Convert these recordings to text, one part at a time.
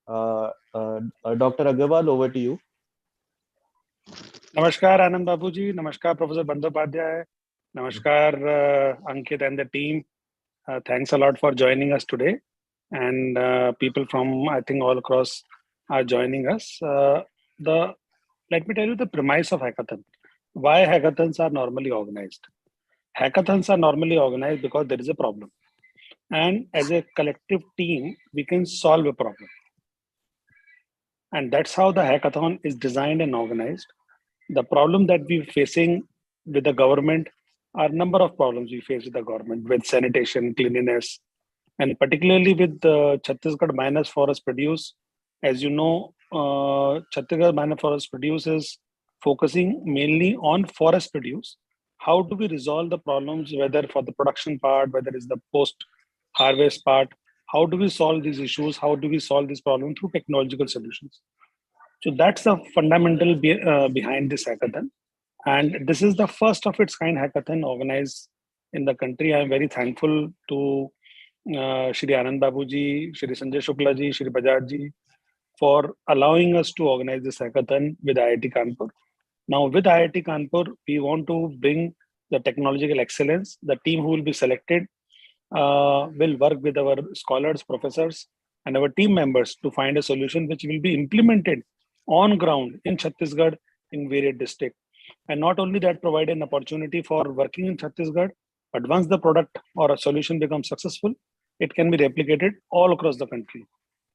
Dr. Agarwal, over to you. Namaskar, Anand Babuji. Namaskar, Professor Bandyopadhyay. Namaskar, Ankit and the team. Thanks a lot for joining us today. And people from, I think, all across are joining us. Let me tell you the premise of hackathon. Why hackathons are normally organized. Hackathons are normally organized because there is a problem. And as a collective team, we can solve a problem. And that's how the hackathon is designed and organized. The problem that we're facing with the government are number of problems we face with the government, with sanitation, cleanliness, and particularly with the Chhattisgarh minus forest produce. As you know, Chhattisgarh minus forest produce is focusing mainly on forest produce. How do we resolve the problems, whether for the production part, whether it's the post-harvest part? How do we solve these issues? How do we solve this problem through technological solutions? So that's the fundamental behind this hackathon. And this is the first of its kind hackathon organized in the country. I'm very thankful to Shri Anand Babuji, Shri Sanjay Shukla ji, Shri Bajaj ji for allowing us to organize this hackathon with IIT Kanpur. Now with IIT Kanpur, we want to bring the technological excellence. The team who will be selected will work with our scholars, professors, and our team members to find a solution which will be implemented on ground in Chhattisgarh in various districts. And not only that, provide an opportunity for working in Chhattisgarh, but once the product or a solution becomes successful, it can be replicated all across the country.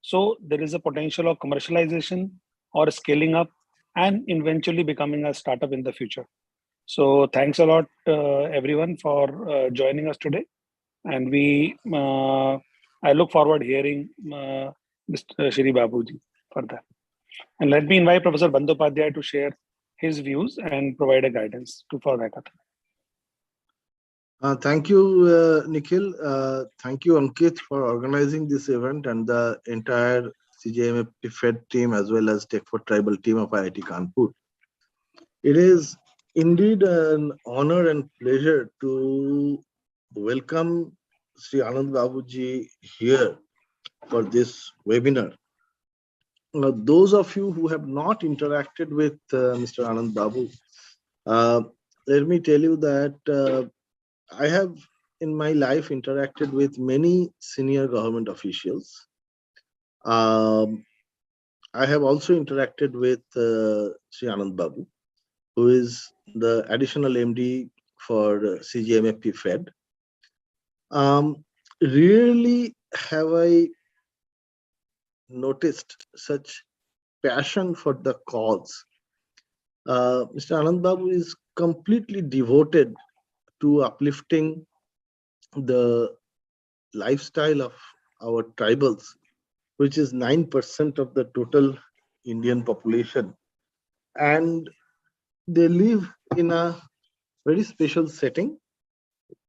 So there is a potential of commercialization or scaling up and eventually becoming a startup in the future. So thanks a lot, everyone, for joining us today. And I look forward hearing Mr. Shri Babuji for that. And let me invite Professor Bandyopadhyay to share his views and provide a guidance for hackathon. Thank you, Nikhil. Thank you, Ankit, for organizing this event and the entire CGMFPfed team as well as Tech for Tribal team of IIT Kanpur. It is indeed an honor and pleasure to welcome Sri Anand Babuji here for this webinar. Those of you who have not interacted with Mr. Anand Babu, let me tell you that I have in my life interacted with many senior government officials. I have also interacted with Sri Anand Babu, who is the additional MD for CGMFPfed. Rarely have I noticed such passion for the cause. Mr. Anand Babu is completely devoted to uplifting the lifestyle of our tribals, which is 9% of the total Indian population. And they live in a very special setting.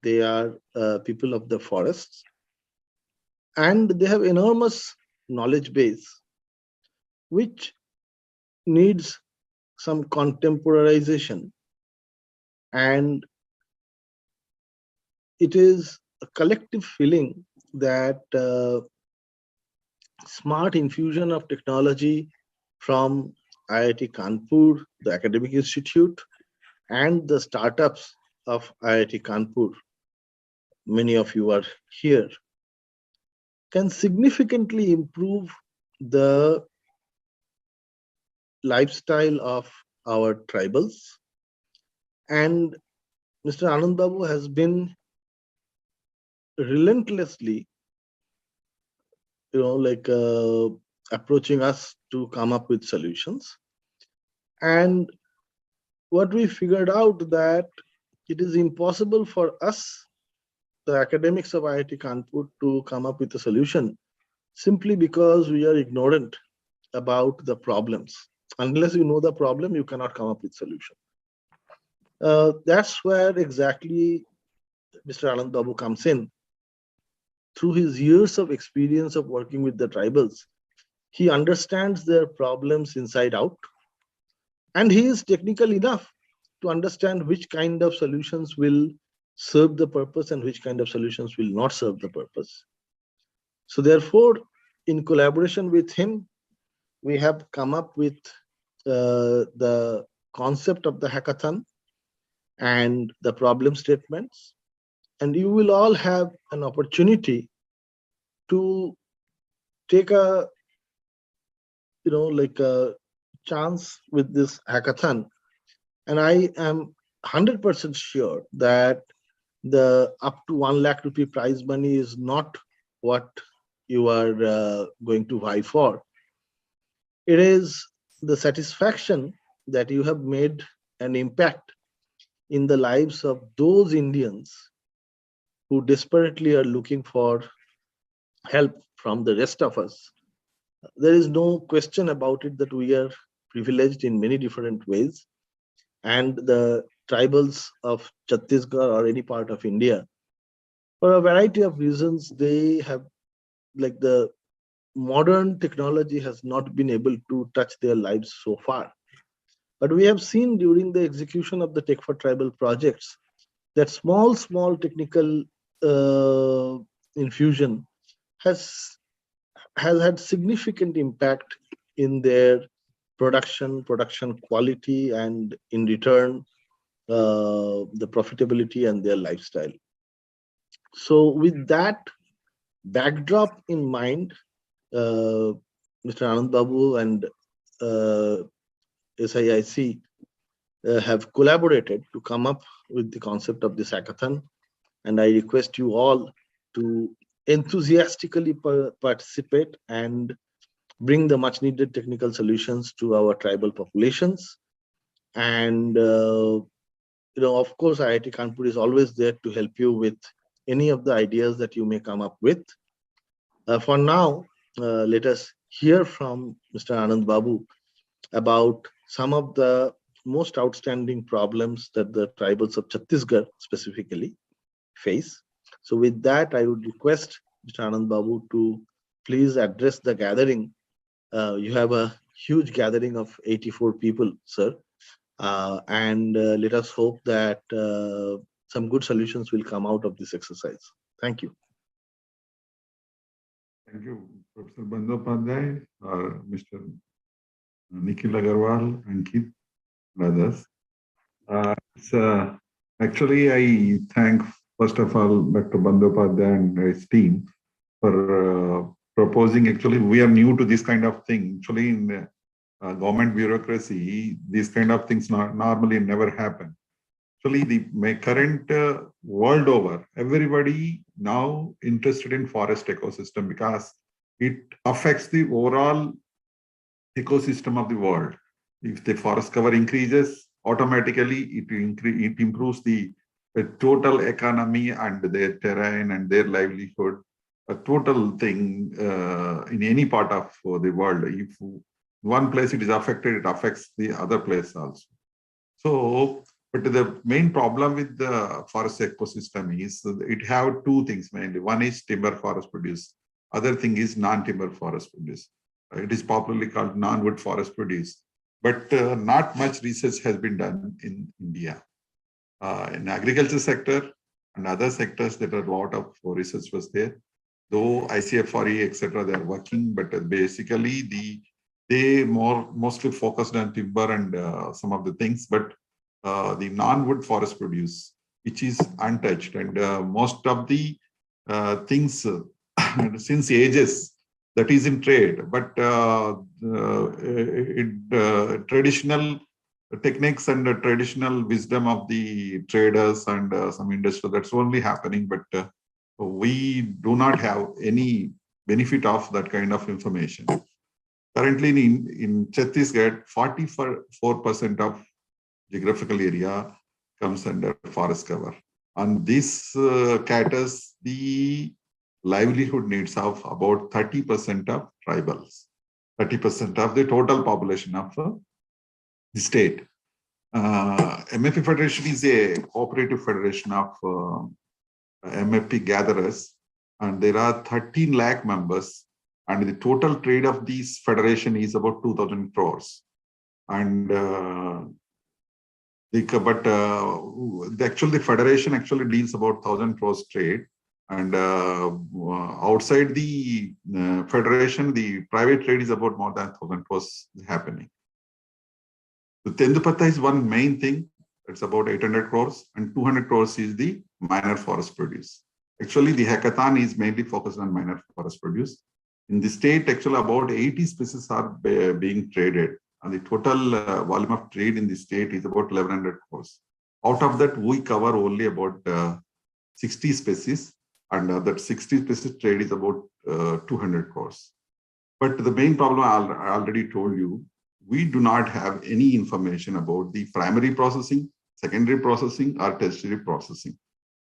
They are people of the forests, and they have enormous knowledge base, which needs some contemporarization. And it is a collective feeling that smart infusion of technology from IIT Kanpur, the academic institute, and the startups of IIT Kanpur, many of you are here, can significantly improve the lifestyle of our tribals. And Mr. Anand Babu has been relentlessly, approaching us to come up with solutions. And what we figured out that it is impossible for us, the academics of IIT Kanpur, to come up with a solution simply because we are ignorant about the problems. Unless you know the problem, you cannot come up with solution. That's where exactly Mr. Anand Babu comes in. Through his years of experience of working with the tribals, he understands their problems inside out, and he is technical enough to understand which kind of solutions will serve the purpose and which kind of solutions will not serve the purpose. So therefore, in collaboration with him, we have come up with the concept of the hackathon and the problem statements, and you will all have an opportunity to take a like a chance with this hackathon. And I am 100% sure that the up to 1 lakh rupee prize money is not what you are going to vie for. It is the satisfaction that you have made an impact in the lives of those Indians who desperately are looking for help from the rest of us. There is no question about it that we are privileged in many different ways, and the tribals of Chhattisgarh or any part of India, for a variety of reasons, they have, like, the modern technology has not been able to touch their lives so far. But we have seen during the execution of the Tech for Tribal projects that small technical infusion has had significant impact in their production quality, and in return, the profitability and their lifestyle. So with that backdrop in mind, Mr. Anand Babu and SIIC have collaborated to come up with the concept of this hackathon, and I request you all to enthusiastically participate and bring the much needed technical solutions to our tribal populations. And of course, IIT Kanpur is always there to help you with any of the ideas that you may come up with. For now, let us hear from Mr. Anand Babu about some of the most outstanding problems that the tribals of Chhattisgarh specifically face. So with that, I would request Mr. Anand Babu to please address the gathering. You have a huge gathering of 84 people, sir. And let us hope that some good solutions will come out of this exercise. Thank you. Thank you, Professor Bandyopadhyay, Mr. Nikhil Agarwal, Ankit, and others. Actually, I thank, first of all, Dr. Bandyopadhyay and his team for proposing. Actually, we are new to this kind of thing. Actually, in government bureaucracy, these kind of things normally never happen. Actually, the current world over, everybody now interested in forest ecosystem because it affects the overall ecosystem of the world. If the forest cover increases, automatically it improves the total economy and their terrain and their livelihood, a total thing in any part of the world. If one place it is affected, it affects the other place also. So, but the main problem with the forest ecosystem is it have two things mainly. One is timber forest produce. Other thing is non-timber forest produce. It is popularly called non-wood forest produce. But not much research has been done in India. In agriculture sector and other sectors, there are a lot of research was there. Though ICFRE, etc., they are working, but basically they mostly focused on timber and some of the things, but the non-wood forest produce, which is untouched, and most of the things since ages that is in trade, but traditional techniques and the traditional wisdom of the traders and some industry, that's only happening, but we do not have any benefit of that kind of information. Currently in Chhattisgarh, 44% of geographical area comes under forest cover. And this caters the livelihood needs of about 30% of tribals, 30% of the total population of the state. MFP Federation is a cooperative federation of MFP gatherers, and there are 13 lakh members, and the total trade of this federation is about 2,000 crores. And the federation actually deals about 1,000 crores trade, And outside the federation, the private trade is about more than 1,000 crores happening. The Tendu Patta is one main thing. It's about 800 crores, and 200 crores is the minor forest produce. Actually, the hackathon is mainly focused on minor forest produce. In the state, actually, about 80 species are being traded. And the total volume of trade in the state is about 1,100 crores. Out of that, we cover only about 60 species, and that 60 species trade is about 200 crores. But the main problem I already told you, we do not have any information about the primary processing, secondary processing, or tertiary processing,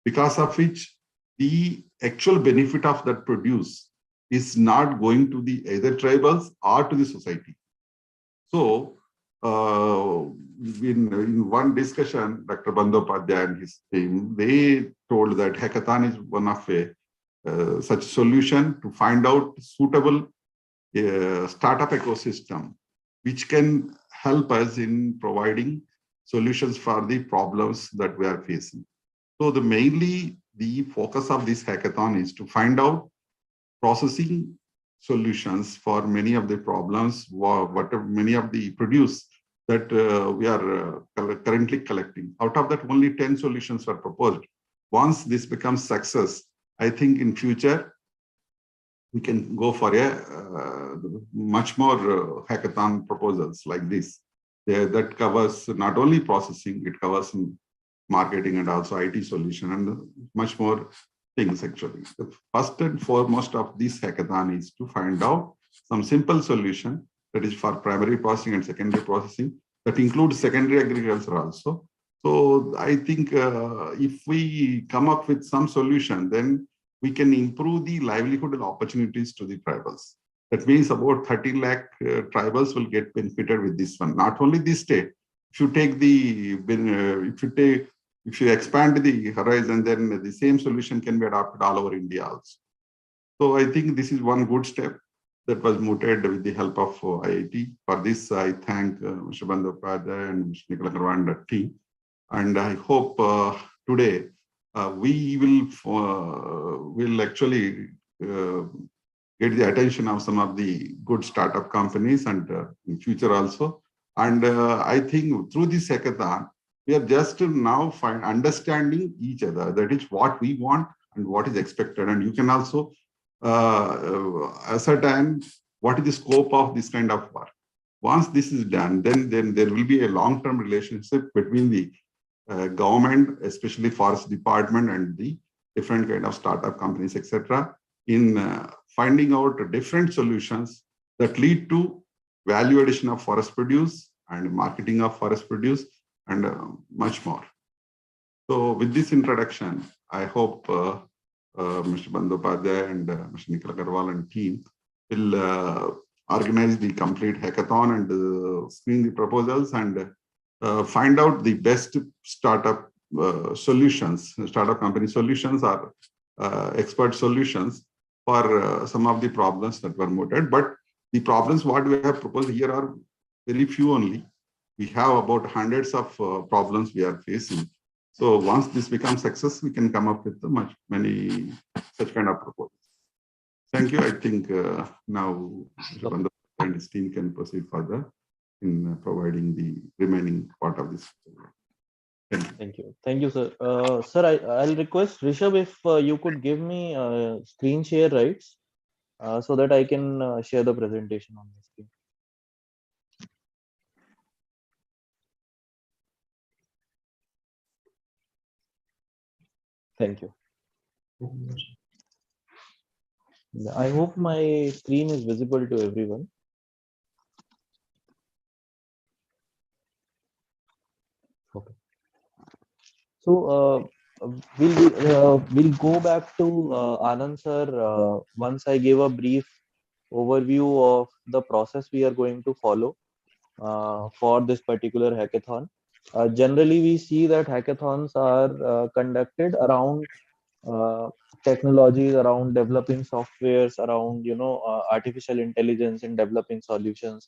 because of which the actual benefit of that produce is not going to the either tribals or to the society. So, in one discussion, Dr. Bandyopadhyay and his team, they told that hackathon is one of such solution to find out suitable startup ecosystem, which can help us in providing solutions for the problems that we are facing. So mainly the focus of this hackathon is to find out processing solutions for many of the problems, many of the produce that we are currently collecting. Out of that, only 10 solutions were proposed. Once this becomes success, I think in future, we can go for a much more hackathon proposals like this. That covers not only processing, it covers marketing and also IT solution and much more things actually. The first and foremost of this hackathon is to find out some simple solution that is for primary processing and secondary processing that includes secondary agriculture also. So I think if we come up with some solution, then we can improve the livelihood and opportunities to the tribals. That means about 13 lakh tribals will get benefited with this one. Not only this state. If you take if you expand the horizon, then the same solution can be adopted all over India also. So I think this is one good step that was mooted with the help of IIT. For this, I thank Mr. Bandyopadhyay and Mr. Nikhil Agarwal and the team. And I hope today we will actually get the attention of some of the good startup companies and in future also. And I think through this hackathon, we are just now understanding each other. That is what we want and what is expected. And you can also ascertain what is the scope of this kind of work. Once this is done, then there will be a long-term relationship between the government, especially forest department, and the different kind of startup companies, etc., in finding out different solutions that lead to value addition of forest produce and marketing of forest produce and much more. So with this introduction, I hope Mr. Bandyopadhyay and Mr. Nikhil Agarwal and team will organize the complete hackathon and screen the proposals and find out the best startup solutions, startup company solutions or expert solutions for some of the problems that were mooted. But the problems what we have proposed here are very few only. We have about hundreds of problems we are facing. So once this becomes success, we can come up with many such kind of proposals. Thank you. I think now Mr. Bandyopadhyay and his team can proceed further in providing the remaining part of this. Thank you. Thank you, sir. Sir, I'll request Rishabh if you could give me screen share rights so that I can share the presentation on the screen. Thank you. I hope my screen is visible to everyone. Okay. So we'll go back to Anand sir once I gave a brief overview of the process we are going to follow for this particular hackathon. Generally, we see that hackathons are conducted around technologies, around developing softwares, around artificial intelligence and developing solutions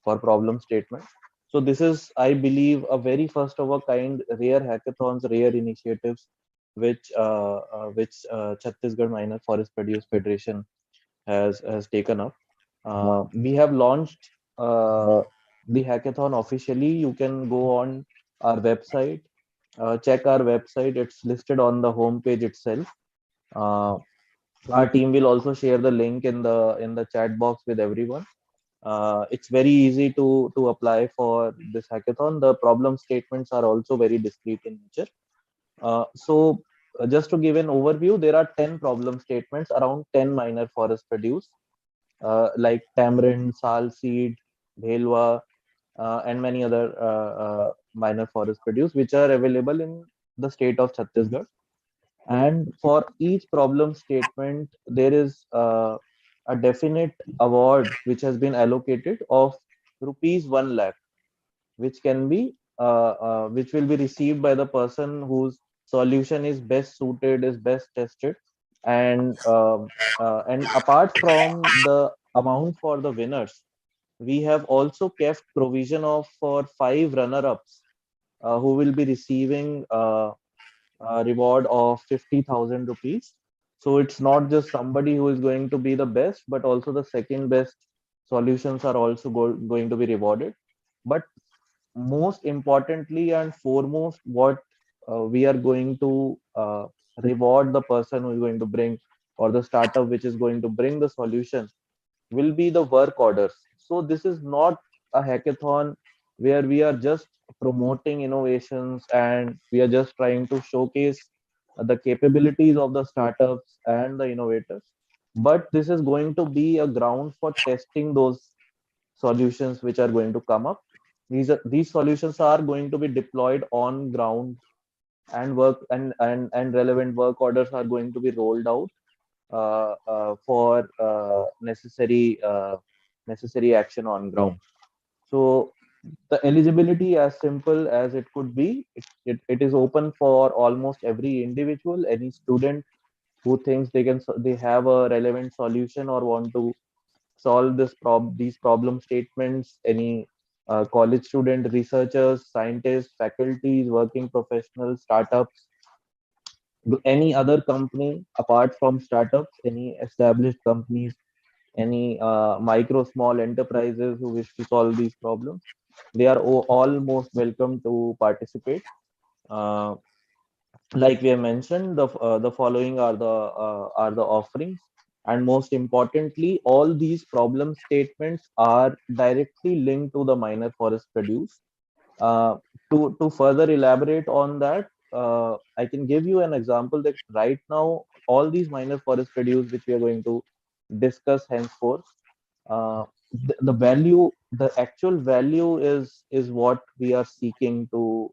for problem statement. So this is, I believe, a very first of a kind rare hackathons, rare initiatives which Chhattisgarh Minor Forest Produce Federation has taken up. We have launched the hackathon officially. You can go on our website, check our website. It's listed on the homepage itself. Uh, our team will also share the link in the chat box with everyone. It's very easy to apply for this hackathon. The problem statements are also very discrete in nature. Just to give an overview, there are 10 problem statements around 10 minor forest produce, like Tamarind, Sal Seed, Bhelwa, and many other minor forest produce, which are available in the state of Chhattisgarh. And for each problem statement, there is a definite award which has been allocated of rupees 1 lakh, which can be which will be received by the person whose solution is best suited, is best tested. And apart from the amount for the winners, we have also kept provision of for 5 runner-ups who will be receiving a reward of 50,000 rupees. So it's not just somebody who is going to be the best, but also the second best solutions are also going to be rewarded. But most importantly and foremost, what we are going to reward the person who is going to bring, or the startup which is going to bring the solution, will be the work orders. So this is not a hackathon where we are just promoting innovations and we are just trying to showcase the capabilities of the startups and the innovators. But this is going to be a ground for testing those solutions which are going to come up. These solutions are going to be deployed on ground, and and relevant work orders are going to be rolled out for necessary action on ground. So the eligibility, as simple as it could be, it is open for almost every individual, any student who thinks they have a relevant solution or want to solve these problem statements. Any college student, researchers, scientists, faculties, working professionals, startups, any other company apart from startups, any established companies, any micro small enterprises who wish to solve these problems, they are all most welcome to participate. uh, like we have mentioned, the following are the offerings, and most importantly, all these problem statements are directly linked to the minor forest produce. uh, to further elaborate on that, I can give you an example that right now all these minor forest produce which we are going to discuss henceforth, the value, the actual value is what we are seeking to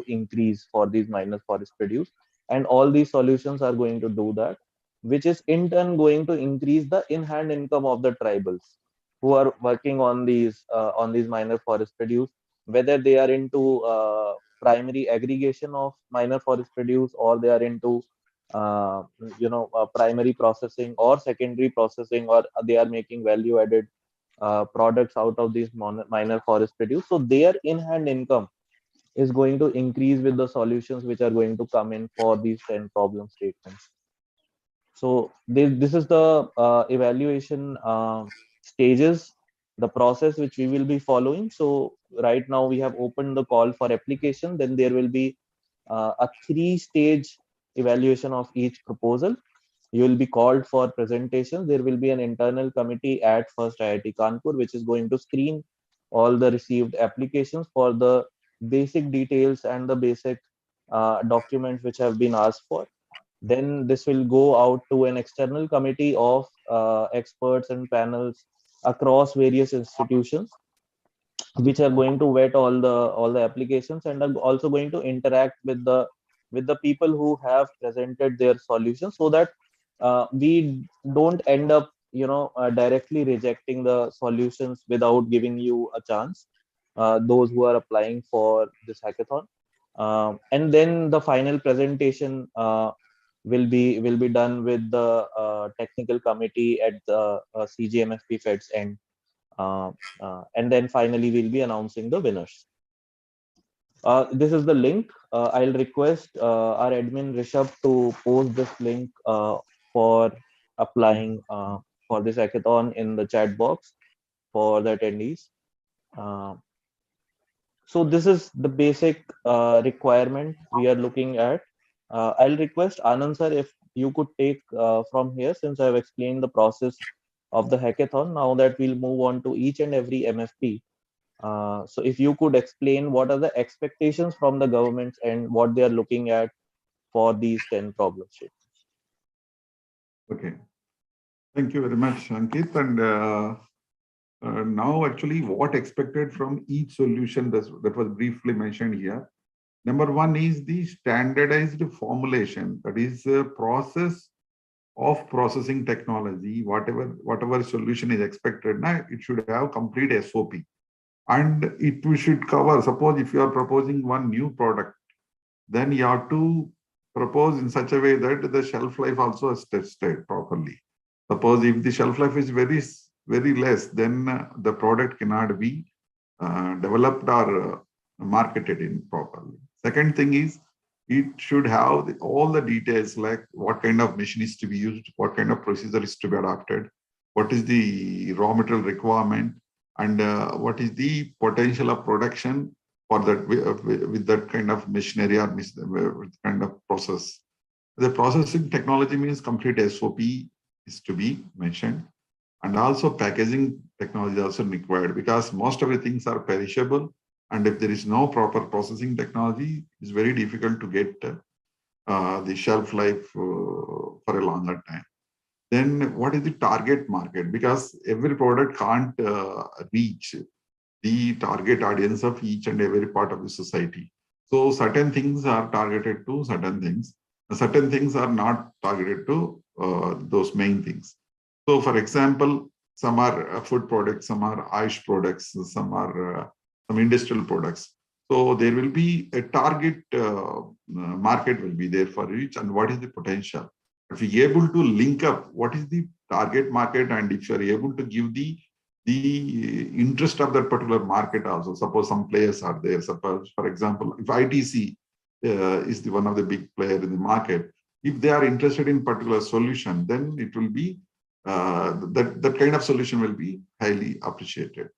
increase for these minor forest produce, and all these solutions are going to do that, which is in turn going to increase the in-hand income of the tribals who are working on these minor forest produce, whether they are into primary aggregation of minor forest produce, or they are into primary processing or secondary processing, or they are making value added products out of these minor forest produce. So their in-hand income is going to increase with the solutions which are going to come in for these 10 problem statements. So this is the evaluation stages, the process which we will be following. So right now we have opened the call for application. Then there will be a 3-stage evaluation of each proposal. You will be called for presentation. There will be an internal committee at first IIT Kanpur, which is going to screen all the received applications for the basic details and the basic documents which have been asked for. Then this will go out to an external committee of experts and panels across various institutions, which are going to vet all the applications and are also going to interact with the people who have presented their solutions, so that we don't end up directly rejecting the solutions without giving you a chance, those who are applying for this hackathon. And then the final presentation will be done with the technical committee at the CGMFPfed's end. And then finally we'll be announcing the winners. This is the link. I'll request our admin Rishabh to post this link for applying for this hackathon in the chat box for the attendees. Uh, so this is the basic requirement we are looking at. I'll request Anand sir if you could take from here, since I've explained the process of the hackathon. Now that we'll move on to each and every MFP. So if you could explain what are the expectations from the governments and what they are looking at for these 10 problem statements. Okay. Thank you very much, Ankit. And now actually what expected from each solution that was briefly mentioned here. Number one is the standardized formulation, that is the process of processing technology. Whatever solution is expected, now it should have complete SOP. And it should cover, suppose if you are proposing one new product, then you have to propose in such a way that the shelf life also is tested properly. Suppose if the shelf life is very less, then the product cannot be developed or marketed in properly. Second thing is, it should have all the details like what kind of machine is to be used, what kind of procedure is to be adopted, what is the raw material requirement, and what is the potential of production for that with that kind of machinery or with kind of process. The processing technology means complete SOP is to be mentioned, and also packaging technology is also required, because most of the things are perishable, and if there is no proper processing technology, it's very difficult to get the shelf life for a longer time. Then what is the target market? Because every product can't reach the target audience of each and every part of the society. So certain things are targeted to certain things. Certain things are not targeted to those main things. So for example, some are food products, some are Ayush products, some are some industrial products. So there will be a target market will be there for each, and what is the potential. If you're able to link up what is the target market, and if you're able to give the interest of that particular market also. Suppose some players are there. Suppose, for example, if ITC is one of the big players in the market, if they are interested in particular solution, then it will be that kind of solution will be highly appreciated.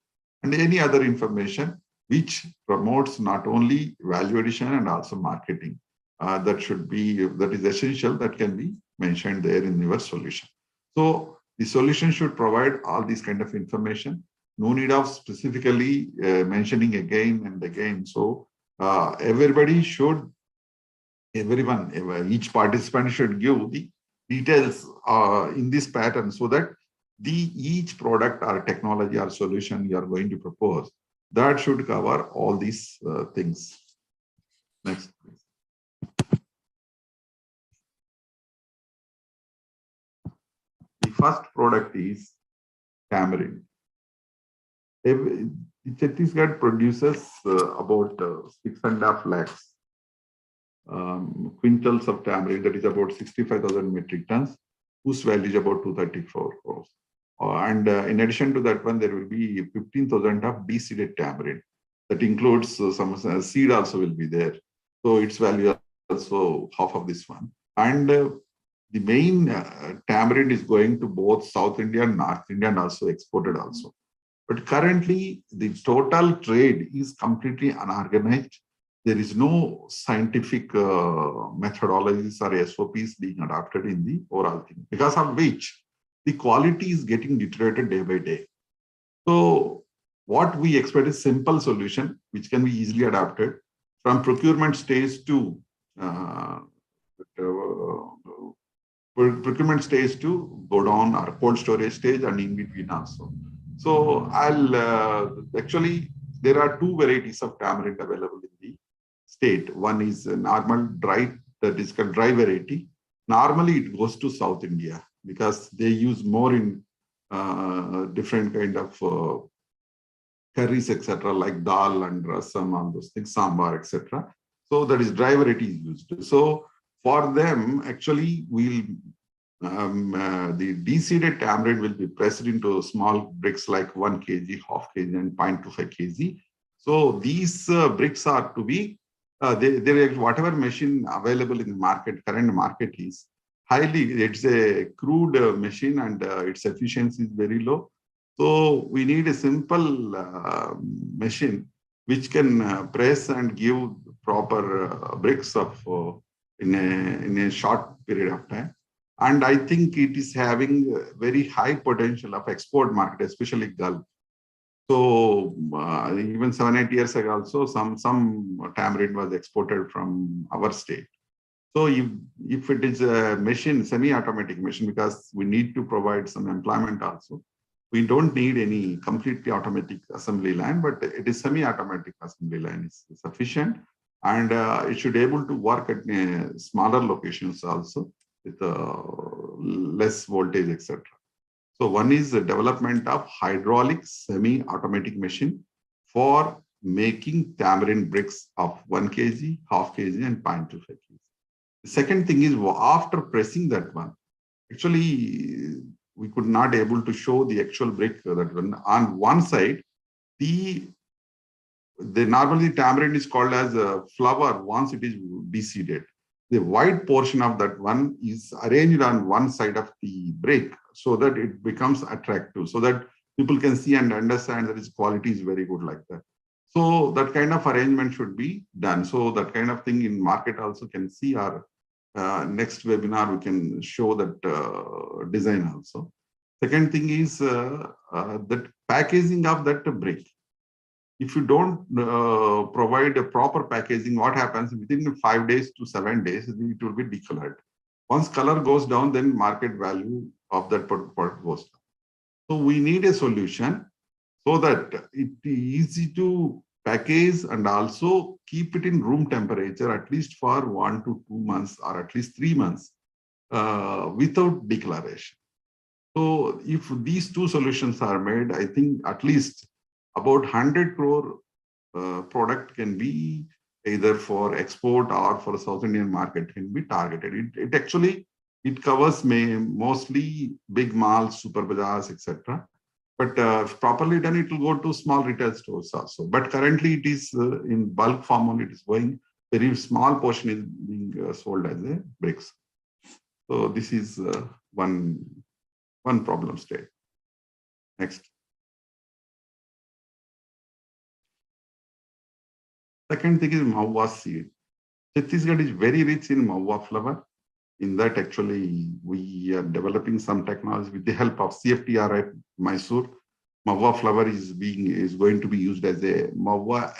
And any other information which promotes not only value addition and also marketing, that is essential, that can be mentioned there in your solution. So the solution should provide all these kind of information. No need of specifically mentioning again and again. So each participant should give the details in this pattern, so that each product or technology or solution you are going to propose, that should cover all these things. Next, please. The first product is Tamarind. Chhattisgarh produces about 6.5 lakhs quintals of tamarind, that is about 65,000 metric tons, whose value is about 234 crores. And in addition to that one, there will be 15,000 of de-seeded tamarind. That includes some seed also will be there. So its value also half of this one. And the main tamarind is going to both South India and North India, and also exported also. But currently, the total trade is completely unorganized. There is no scientific methodologies or SOPs being adopted in the overall thing, because of which the quality is getting deteriorated day by day. So what we expect is simple solution, which can be easily adapted from procurement stage to go down, or cold storage stage, and in between also. So actually, there are two varieties of tamarind available in the state. One is normal dry, that is called dry variety. Normally it goes to South India, because they use more in different kind of curries, etc., like dal and rasam, and those things, sambar, etc. So that is dry variety is used. So for them, actually, the de-seeded tamarind will be pressed into small bricks like 1 kg, half kg, and 0.25 kg. So these bricks are to be, whatever machine available in the market, current market is highly, it's a crude machine and its efficiency is very low. So we need a simple machine which can press and give proper bricks of in a short period of time. And I think it is having very high potential of export market, especially Gulf. So even 7-8 years ago, also some tamarind was exported from our state. So if it is a machine, semi-automatic machine, because we need to provide some employment also, we don't need any completely automatic assembly line, but it is semi-automatic assembly line is sufficient, and it should be able to work at smaller locations also with less voltage, etc. So one is the development of hydraulic semi-automatic machine for making tamarind bricks of 1 kg, half kg, and 0.25 kg. The second thing is, after pressing that one, actually we could not able to show the actual brick that one. On one side, the normally tamarind is called as a flower once it is de-seeded. The white portion of that one is arranged on one side of the brick so that it becomes attractive, so that people can see and understand that its quality is very good like that. So that kind of arrangement should be done. So that kind of thing in market also can see our next webinar, we can show that design also. Second thing is that packaging of that brick. If you don't provide a proper packaging, what happens within 5 days to 7 days, it will be decolored. Once color goes down, then market value of that product goes down. So we need a solution so that it is easy to package and also keep it in room temperature at least for 1 to 2 months or at least 3 months without decoloration. So if these two solutions are made, I think at least about 100 crore product can be either for export or for South Indian market can be targeted. It actually, it covers mostly big malls, super bazaars, etc. But if properly done, it will go to small retail stores also. But currently it is in bulk form only, it is going, very small portion is being sold as a bricks. So this is one problem state. Next. Second thing is Mahua Seed. Chhattisgarh is very rich in Mahua flower. In that, actually, we are developing some technology with the help of CFTRI Mysore. Mahua flower is going to be used as a Mahua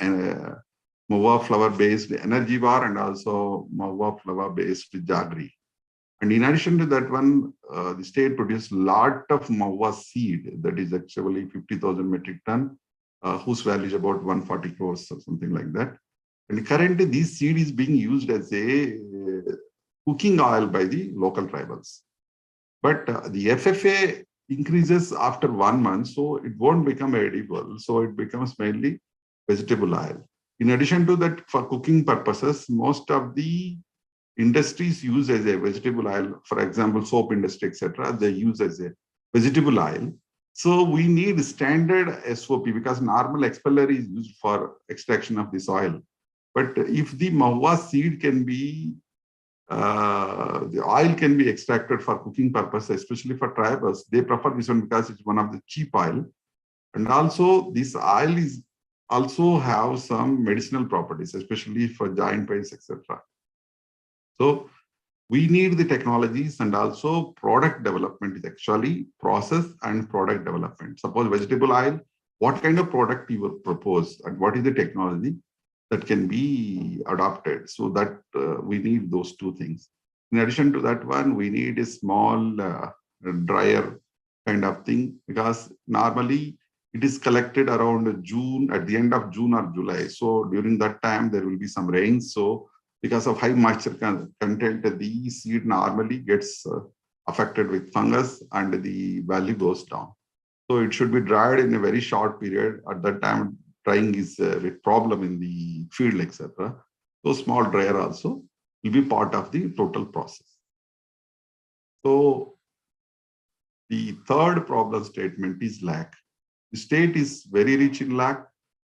flower based energy bar and also Mahua flower based jaggery. And in addition to that one, the state produced lot of Mahua seed, that is actually 50,000 metric ton, whose value is about 140 crores or something like that. And currently, this seed is being used as a cooking oil by the local tribals. But the FFA increases after 1 month, so it won't become edible. So it becomes mainly vegetable oil. In addition to that, for cooking purposes, most of the industries use as a vegetable oil. For example, soap industry, etc. They use as a vegetable oil. So we need standard SOP because normal expeller is used for extraction of this oil. But if the Mahua seed can be, the oil can be extracted for cooking purposes, especially for tribals, they prefer this one because it's one of the cheap oil. And also this oil is also have some medicinal properties, especially for joint pains, etc. So we need the technologies and also product development is actually process and product development. Suppose vegetable oil, what kind of product you will propose and what is the technology that can be adopted, so that we need those two things. In addition to that one, we need a small dryer kind of thing because normally it is collected around June, at the end of June or July. So during that time, there will be some rain. So because of high moisture content, the seed normally gets affected with fungus and the value goes down. So it should be dried in a very short period. At that time, drying is a problem in the field, etc. So small dryer also will be part of the total process. So the third problem statement is lac. The state is very rich in lac.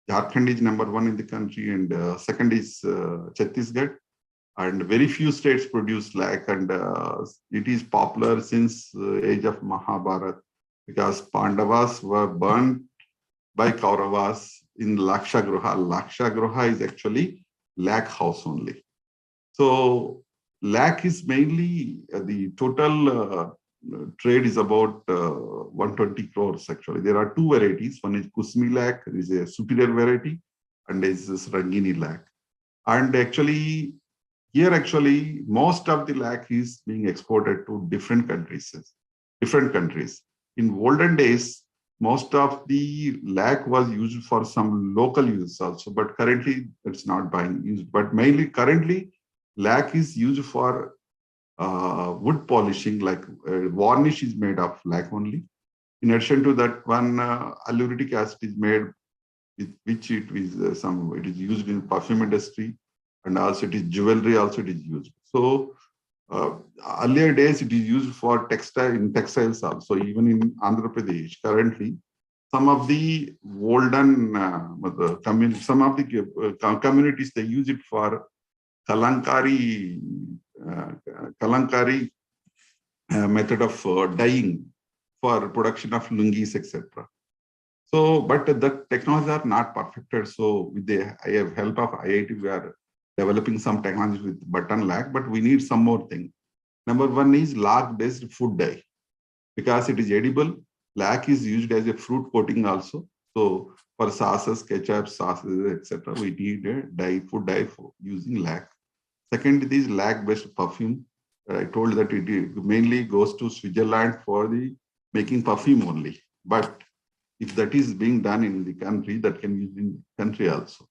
Jharkhand is number 1 in the country, and second is Chhattisgarh. And very few states produce lac, and it is popular since age of Mahabharata, because Pandavas were burned by Kauravas in Lakshagruha. Lakshagruha is actually lac house only. So lac is mainly the total trade is about 120 crores actually. There are 2 varieties. One is Kusmi lac, is a superior variety, and is this Rangini lac. And actually, here actually, most of the lac is being exported to different countries. In olden days, most of the lac was used for some local use also, but currently it's not being used. But mainly currently, lac is used for wood polishing, like varnish is made of lac only. In addition to that, one alluritic acid is made, with which it is it is used in perfume industry, and also it is jewelry also it is used. So earlier days it is used for textiles also. Even in Andhra Pradesh currently, some of the olden some of the communities, they use it for kalankari method of dyeing for production of lungis, etc. So, but the technologies are not perfected. So, with the help of IIT, we are developing some technologies with button lac, but we need some more thing. Number 1 is lac-based food dye, because it is edible. Lac is used as a fruit coating also. So, for sauces, ketchup, sauces, etc., we need a dye, food dye for using lac. Second is lac-based perfume. I told that it mainly goes to Switzerland for the making perfume only. But if that is being done in the country, that can be used in the country also.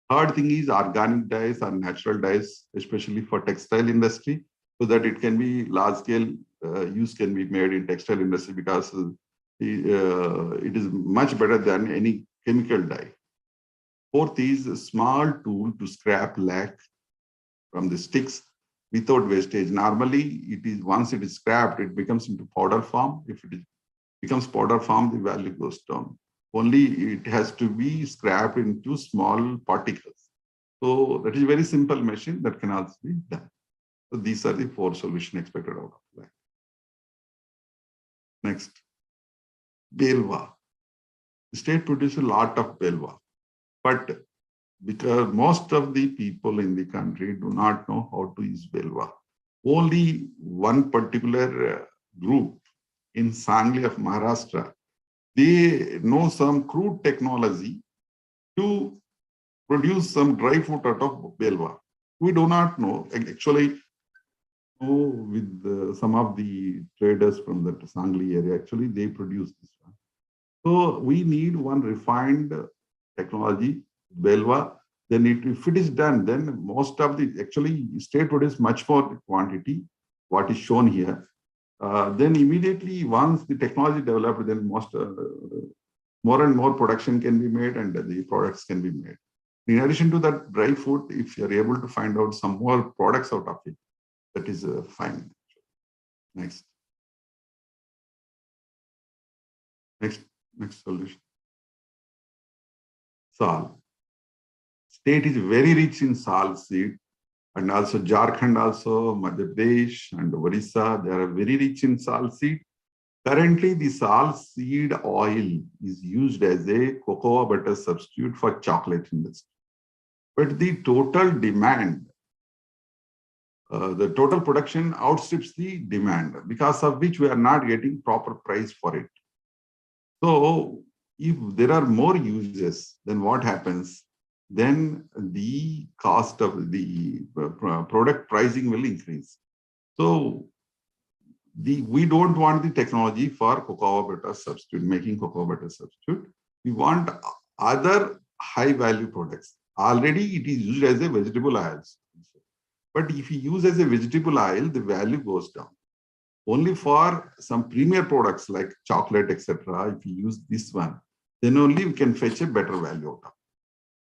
Third thing is organic dyes or natural dyes, especially for textile industry, so that it can be large scale use can be made in textile industry, because it is much better than any chemical dye. Fourth is a small tool to scrap lac from the sticks without wastage. Normally, it is once it is scrapped, it becomes into powder form. If it becomes powder form, the value goes down. Only it has to be scrapped into small particles. So that is a very simple machine that can also be done. So these are the 4 solutions expected out of that. Next, Bhelwa. The state produces a lot of Bhelwa, but because most of the people in the country do not know how to use Bhelwa. Only one particular group in Sangli of Maharashtra, they know some crude technology to produce some dry fruit out of Bhelwa. We do not know. Actually, with some of the traders from the Sangli area, actually they produce this one. So we need one refined technology, Bhelwa. Then if it is done, then most of the, actually state produce much more quantity, what is shown here. Then immediately once the technology developed, then more and more production can be made and the products can be made. In addition to that dry fruit, if you are able to find out some more products out of it, that is fine. Next solution. Sal. State is very rich in sal seed, and also Jharkhand, also Madhya Pradesh and Orissa, they are very rich in sal seed. Currently, the sal seed oil is used as a cocoa butter substitute for chocolate industry. But the total demand, the total production outstrips the demand, because of which we are not getting proper price for it. So if there are more uses, then what happens? Then the cost of the product pricing will increase. So we don't want the technology for cocoa butter substitute, making cocoa butter substitute. We want other high value products. Already it is used as a vegetable oil. But if you use as a vegetable oil, the value goes down. Only for some premier products like chocolate, etc., if you use this one, then only we can fetch a better value out of it.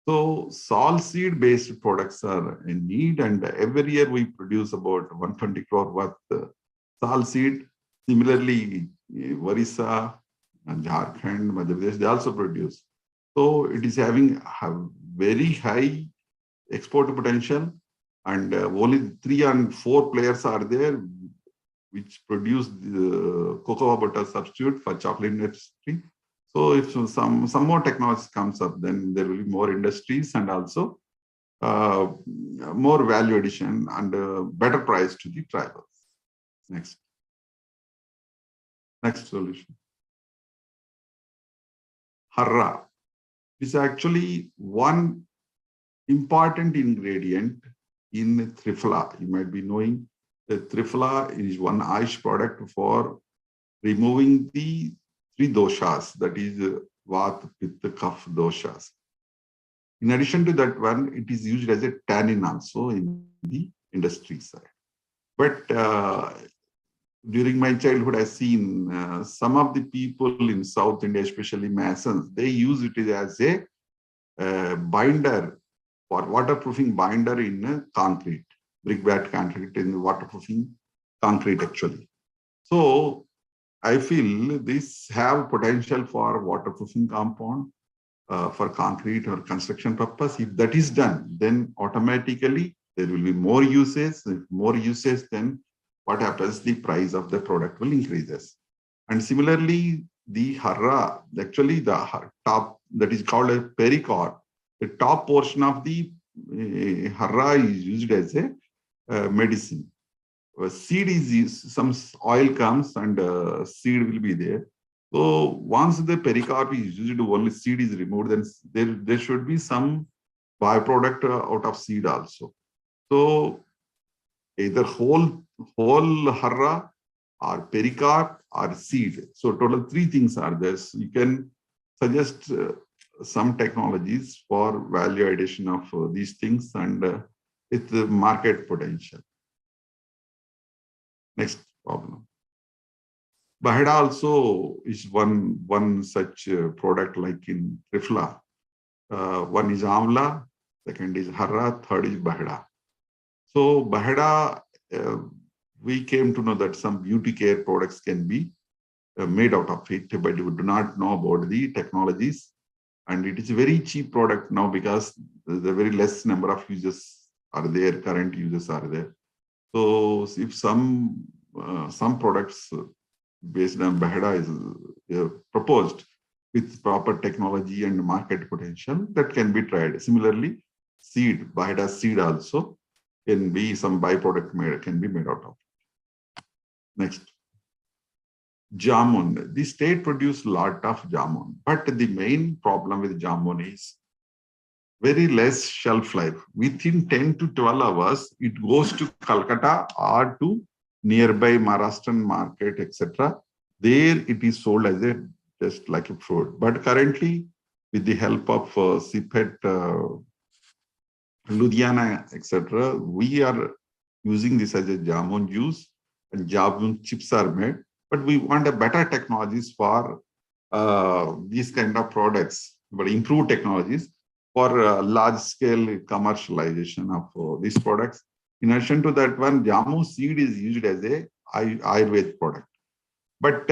So sal seed based products are in need, and every year we produce about 120 crore worth sal seed. Similarly, Orissa and Jharkhand, Madhya Pradesh, they also produce. So it is having very high export potential, and only 3 and 4 players are there which produce the cocoa butter substitute for chocolate industry. So if some more technology comes up, then there will be more industries and also more value addition and better price to the tribals. Next solution. Harra is actually one important ingredient in Triphala. You might be knowing that Triphala is one Ayush product for removing the 3 doshas, that is Vata, Pitta, Kapha doshas. In addition to that one, it is used as a tannin also in the industry side. But during my childhood, I've seen some of the people in South India, especially masons, they use it as a binder, for waterproofing binder in concrete, brick-bat concrete, in waterproofing concrete actually. So I feel this have potential for waterproofing compound for concrete or construction purpose. If that is done, then automatically there will be more usage. If more usage, then what happens? The price of the product will increases. And similarly, the Harra, actually the top, that is called a pericarp, the top portion of the Harra is used as a medicine. Seed is used, some oil comes and seed will be there. So once the pericarp is used, only seed is removed, then there should be some byproduct out of seed also. So either whole Harra or pericarp or seed. So total 3 things are there. So you can suggest some technologies for value addition of these things and with the market potential. Next problem. Baheda also is one such product like in Triphala. One is Amla, second is Harra, third is Baheda. So Baheda, we came to know that some beauty care products can be made out of it, but we do not know about the technologies. And it is a very cheap product now because the very less number of users are there, current users are there. So if some products based on Baheda is proposed with proper technology and market potential, that can be tried. Similarly, seed, Baheda seed also can be some byproduct can be made out of. Next. Jamun. The state produce lot of jamun, but the main problem with jamun is very less shelf life. Within 10 to 12 hours, it goes to Calcutta or to nearby Maharashtrian market, etc. There it is sold as a just like a fruit. But currently, with the help of CPET, Ludhiana, etc., we are using this as a jamun juice, and jamun chips are made. But we want a better technologies for these kind of products, but improved technologies for large-scale commercialization of these products. In addition to that one, Jamun seed is used as a Ayurveda product. But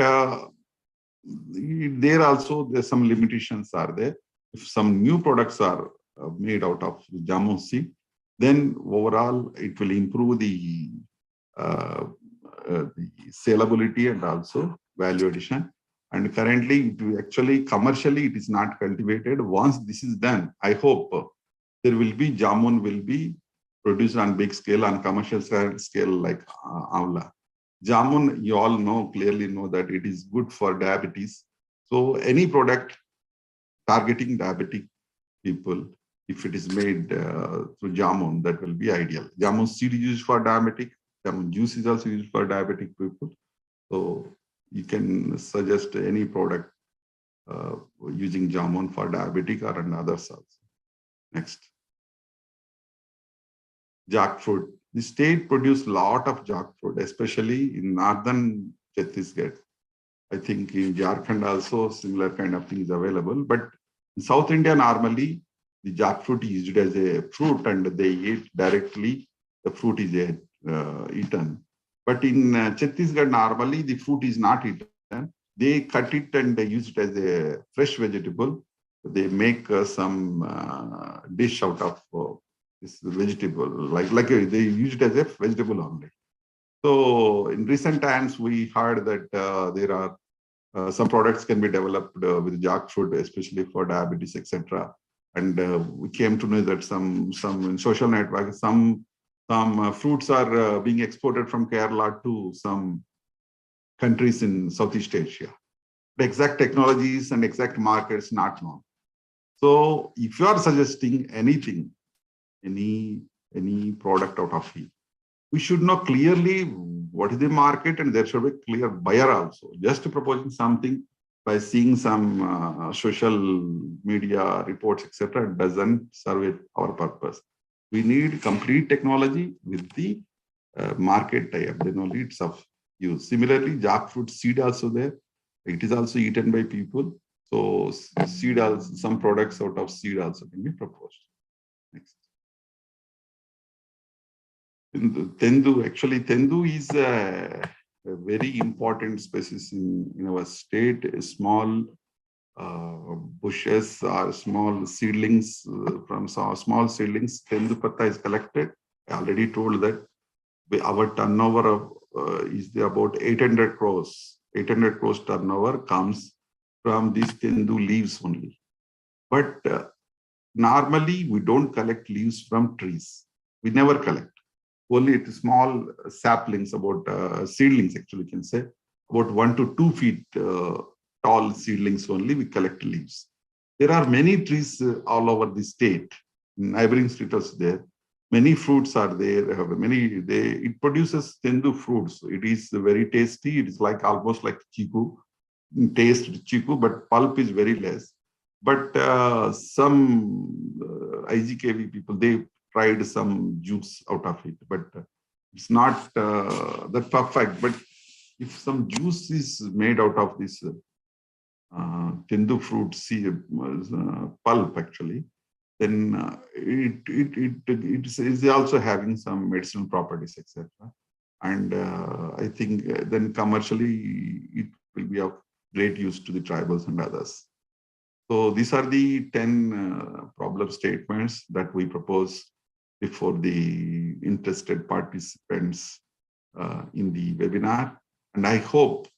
there also, there's some limitations are there. If some new products are made out of Jamun seed, then overall it will improve the salability and also value addition. And currently, commercially, it is not cultivated. Once this is done, I hope there will be Jamun will be produced on big scale, on commercial scale like Amla. Jamun, you all clearly know that it is good for diabetes. So any product targeting diabetic people, if it is made through Jamun, that will be ideal. Jamun seed is used for diabetic. Jamun juice is also used for diabetic people. So you can suggest any product using Jamun for diabetic or others also. Next. Jackfruit. The state produced a lot of jackfruit, especially in northern Chhattisgarh. I think in Jharkhand also similar kind of thing is available. But in South India, normally the jackfruit is used as a fruit and they eat directly. The fruit is eaten. But in Chhattisgarh, normally the fruit is not eaten. They cut it and they use it as a fresh vegetable. they make some dish out of this vegetable, like they use it as a vegetable only. So in recent times, we heard that there are some products can be developed with jackfruit, especially for diabetes, etc. And we came to know that some in social networks, some fruits are being exported from Kerala to some countries in Southeast Asia. The exact technologies and exact markets not known. So if you are suggesting anything, any product out of it, we should know clearly what is the market, and there should be clear buyer also. Just proposing something by seeing some social media reports, etc., doesn't serve our purpose. We need complete technology with the market tie-up. Then only it's of use. Similarly, jackfruit seed also there. It is also eaten by people. So seed also, some products out of seed also can be proposed. Next. Tendu, actually, Tendu is a very important species in our state. Small bushes or small seedlings, from small seedlings, Tendu patta is collected. I already told that our turnover is about 800 crores. 800 crores turnover comes from these Tendu leaves only. But normally, we don't collect leaves from trees. We never collect. Only small saplings, about seedlings, actually, you can say, about 1 to 2 feet tall seedlings only, we collect leaves. There are many trees all over the state, neighboring states also there. Many fruits are there. It produces Tendu fruits. It is very tasty. It is like almost like chiku, taste chiku, but pulp is very less. But some IGKV people, they tried some juice out of it, but it's not that perfect. But if some juice is made out of this Tendu fruit pulp, actually, then it is also having some medicinal properties, etc. And I think then commercially it will be of great use to the tribals and others. So these are the 10 problem statements that we propose before the interested participants in the webinar. And I hope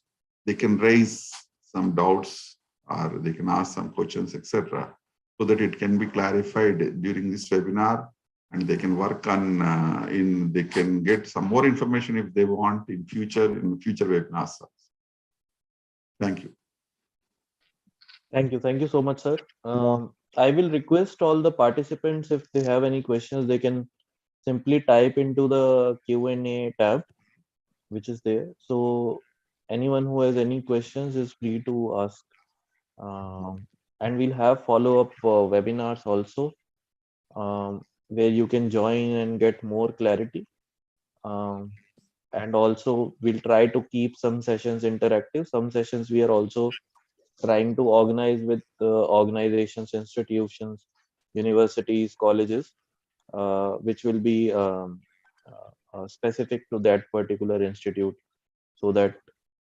they can raise some doubts or they can ask some questions, etc., so that it can be clarified during this webinar, and they can work on, they can get some more information if they want in future webinars. Thank you. Thank you so much, sir. I will request all the participants, if they have any questions, they can simply type into the Q&A tab, which is there. So anyone who has any questions is free to ask. And we'll have follow-up webinars also, where you can join and get more clarity. And also we'll try to keep some sessions interactive. Some sessions we are also trying to organize with organizations, institutions, universities, colleges, which will be specific to that particular institute, so that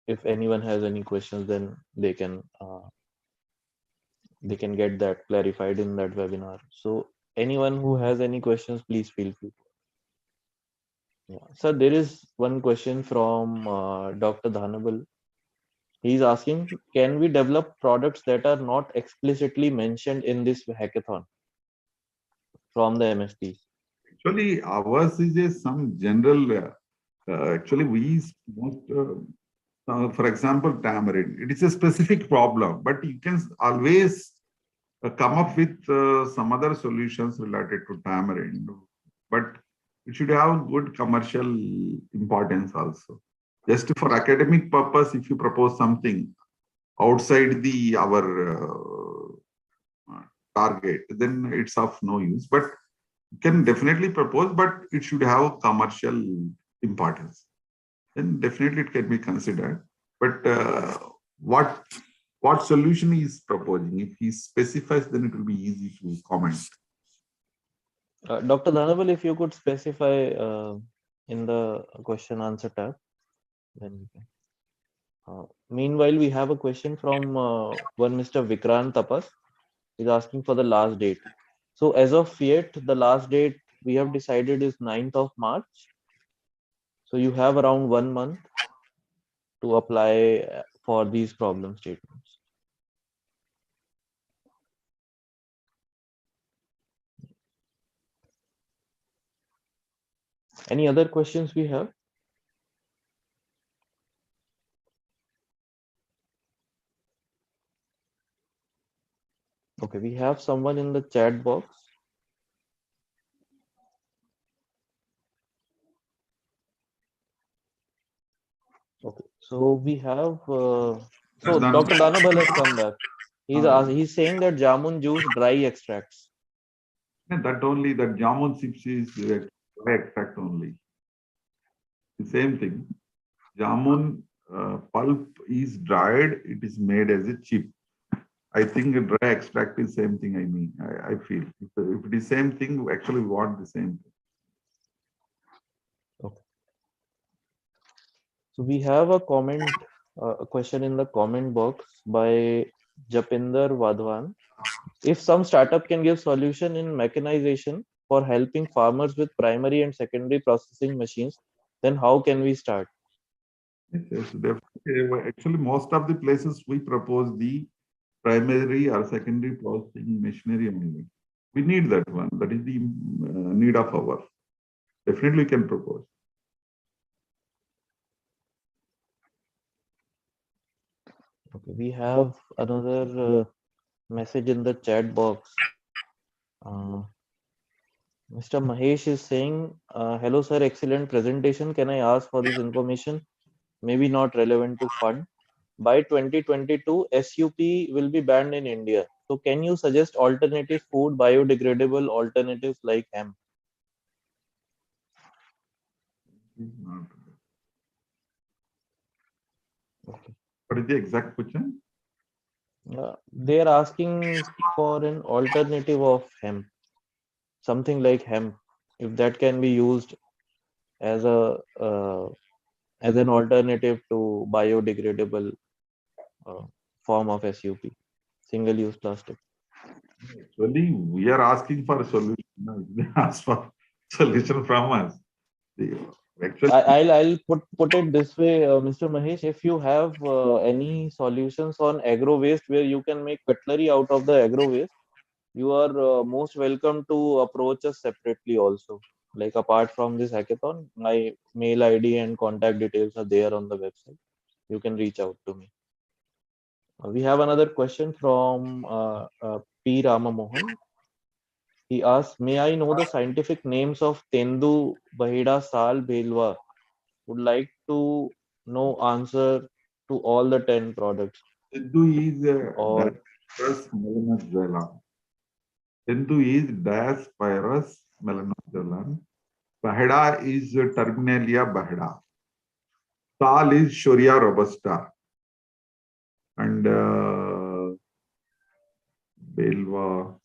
if anyone has any questions, then they can get that clarified in that webinar. So anyone who has any questions, please feel free. Yeah. So there is one question from Dr. Dhanabal. He's asking, can we develop products that are not explicitly mentioned in this hackathon from the MSPs? Actually, ours is some general, actually we most, for example, Tamarind, it is a specific problem, but you can always come up with some other solutions related to Tamarind, but it should have good commercial importance also. Just for academic purpose, if you propose something outside our target, then it's of no use. But you can definitely propose, but it should have commercial importance. Then definitely it can be considered. But what solution he is proposing, if he specifies, then it will be easy to comment. Dr. Dhanabal, if you could specify in the question answer tab, then we can. Meanwhile, we have a question from one Mr. Vikrant Tapas. is asking for the last date. So as of yet, the last date we have decided is 9th of March. So you have around 1 month to apply for these problem statements. Any other questions we have? Okay, we have someone in the chat box. Okay, so we have so Dr. Danabhal has come back. He's saying that Jamun juice dry extracts. That only, that Jamun chips is dry extract only. The same thing. Jamun pulp is dried, it is made as a chip. I think a dry extract is same thing. I mean, I feel if it is same thing, actually we want the same thing. Okay. So we have a comment, a question in the comment box by Japinder Wadhwan. If some startup can give solution in mechanization for helping farmers with primary and secondary processing machines, then how can we start? Yes, definitely. Actually, most of the places we propose the primary or secondary processing machinery only. We need that one. That is the need of our. Definitely can propose. Okay, we have another message in the chat box. Mr. Mahesh is saying, hello sir, excellent presentation. Can I ask for this information? Maybe not relevant to fund. By 2022, SUP will be banned in India. So can you suggest alternative food, biodegradable alternatives like hemp? Okay. What is the exact question? They are asking for an alternative of hemp, something like hemp, if that can be used as a as an alternative to biodegradable form of SUP, single-use plastic. Actually, we are asking for a solution. They ask for solution from us. Actually, I'll put it this way, Mr. Mahesh. If you have any solutions on agro waste where you can make cutlery out of the agro waste, you are most welcome to approach us separately also. Like apart from this hackathon, my mail ID and contact details are there on the website. You can reach out to me. We have another question from P. Ramamohan. He asks, may I know the scientific names of Tendu, Baheda, Sal, Bhelwa? Would like to know answer to all the 10 products. Tendu is Or Diaspyrus melanoxylon. Tendu is Diaspyrus melanoxylon. Baheda is Terminalia baheda. Sal is Shoria robusta. And Bhelwa.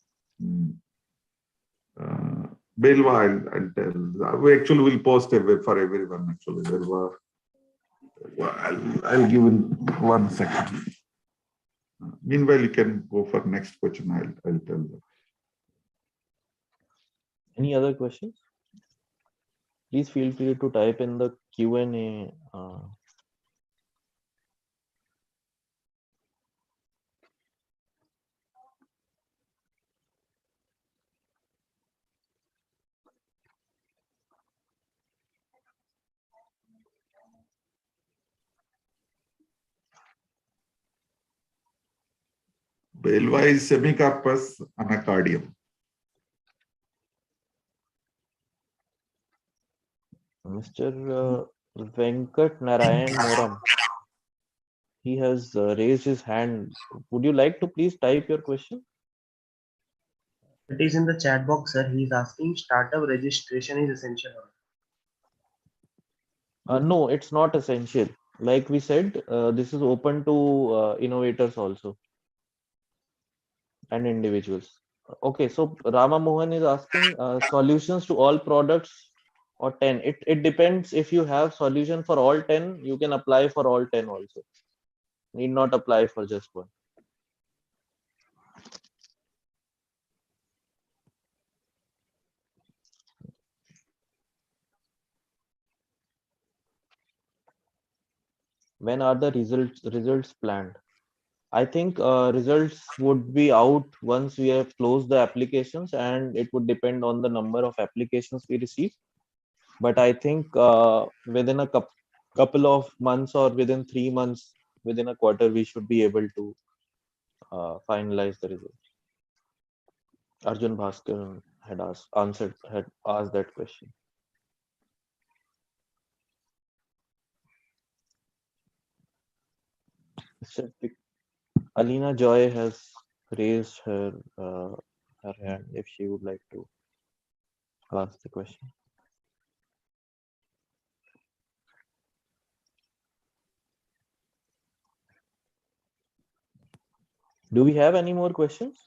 Bhelwa, I'll tell. We actually will post for everyone. Actually, Bhelwa. I'll give in 1 second. Meanwhile, you can go for next question. I'll tell them. any other questions? Please feel free to type in the Q&A. Pelva is semicarpus anacardium. Mr. Venkat Narayan Moram. He has raised his hand. Would you like to please type your question? It is in the chat box, sir. He is asking startup registration is essential. No, it's not essential. Like we said, this is open to innovators also and individuals. Okay, so Rama Mohan is asking solutions to all products or 10. It depends. If you have solution for all 10, you can apply for all 10 also. Need not apply for just one. when are the results planned? I think results would be out once we have closed the applications, and it would depend on the number of applications we receive. But I think within a couple of months, or within 3 months, within a quarter, we should be able to finalize the results. Arjun Bhaskar had asked that question. Alina Joy has raised her hand if she would like to ask the question. Do we have any more questions?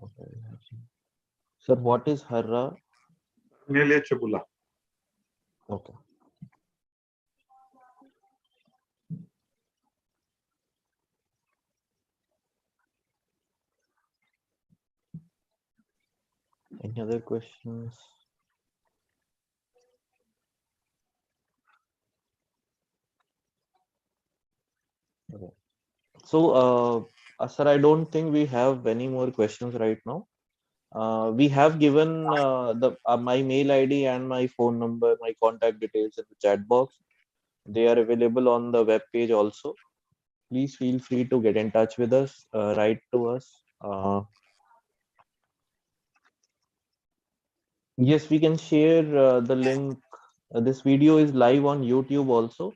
Okay. Sir, what is Harra? Chabula. Okay. Any other questions? Okay. So, sir, I don't think we have any more questions right now. We have given my mail ID and my phone number, my contact details in the chat box. They are available on the web page also. Please feel free to get in touch with us, write to us. Yes, we can share the link. This video is live on YouTube also.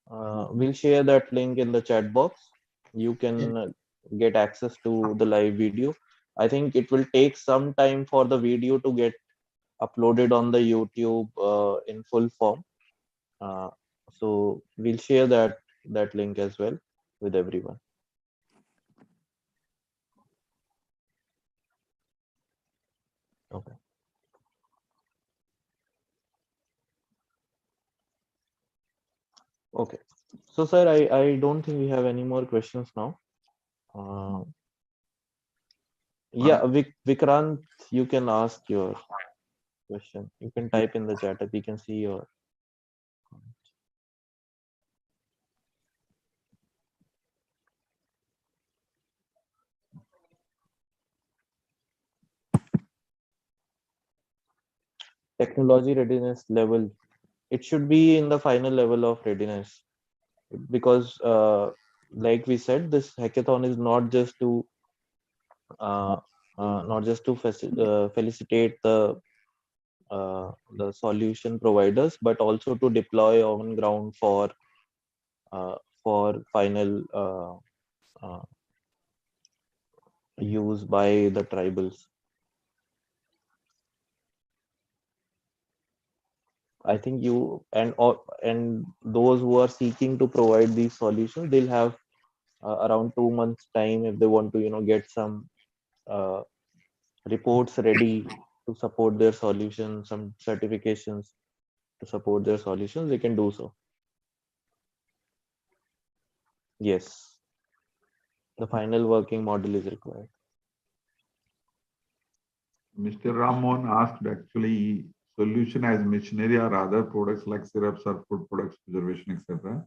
We'll share that link in the chat box. You can get access to the live video. I think it will take some time for the video to get uploaded on the YouTube in full form. So we'll share that link as well with everyone. Okay. Okay. So, sir, I don't think we have any more questions now. Yeah, Vikrant, you can ask your question. You can type in the chat if we can see your. Technology readiness level. It should be in the final level of readiness, because like we said, this hackathon is not just to felicitate the solution providers, but also to deploy on ground for final use by the tribals. I think you and those who are seeking to provide these solutions, they'll have around 2 months time if they want to get some reports ready to support their solution, some certifications to support their solutions, they can do so. Yes, the final working model is required. Mr. Ramon asked actually solution as machinery or other products like syrups or food products, preservation, etc.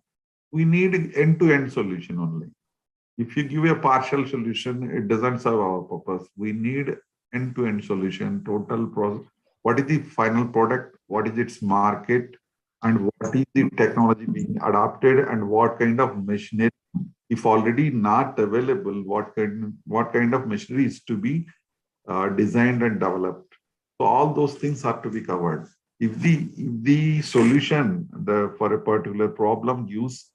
We need end-to-end solution only. If you give a partial solution, it doesn't serve our purpose. We need end-to-end solution, total process. What is the final product? What is its market? And what is the technology being adopted? And what kind of machinery, if already not available, what kind of machinery is to be designed and developed? So all those things are to be covered. If the solution for a particular problem gives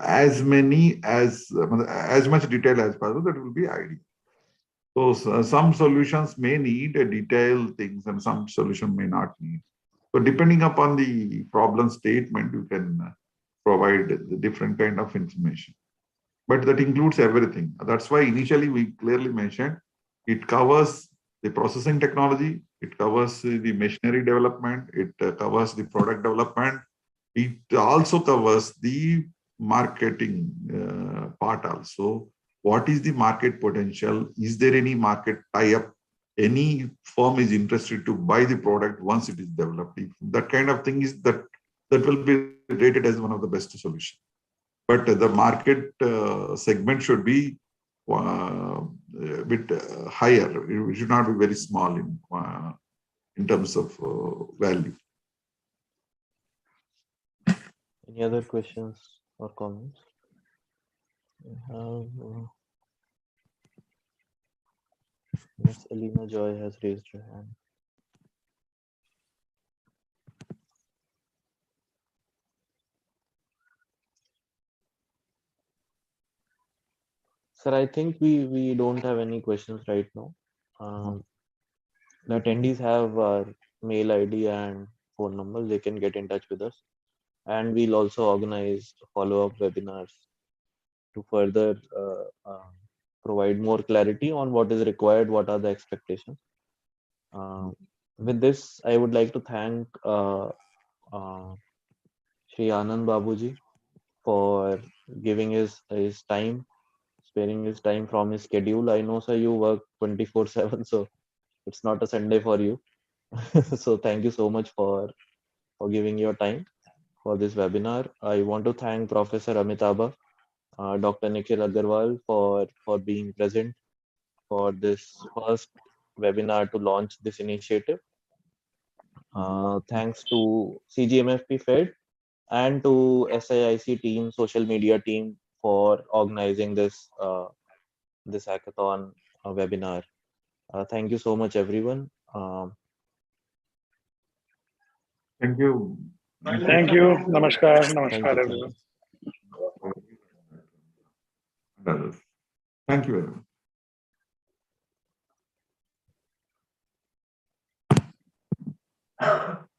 as much detail as possible, that will be ideal. So some solutions may need a detailed things and some solution may not need. So depending upon the problem statement, you can provide the different kind of information. But that includes everything. That's why initially we clearly mentioned it covers the processing technology, it covers the machinery development, it covers the product development, it also covers the marketing part also. What is the market potential? Is there any market tie-up any firm is interested to buy the product once it is developed. If that kind of thing is that will be rated as one of the best solutions. But the market segment should be a bit higher. It should not be very small in terms of value. Any other questions or comments? Miss Alina Joy has raised her hand. Sir, I think we don't have any questions right now. The attendees have our mail ID and phone number. They can get in touch with us, and we'll also organize follow-up webinars to further provide more clarity on what is required, what are the expectations. With this, I would like to thank Shri Anand Babuji for giving his time, sparing his time from his schedule. I know, sir, you work 24/7, so it's not a Sunday for you. So thank you so much for giving your time for this webinar. I want to thank Professor Amitabha, Dr. Nikhil Agarwal for being present for this first webinar to launch this initiative. Thanks to CGMFPfed and to SIIC team, social media team for organizing this this hackathon webinar. Thank you so much, everyone. Thank you. Thank you. Namaskar. Thank Namaskar, you. everyone. Thank you very much.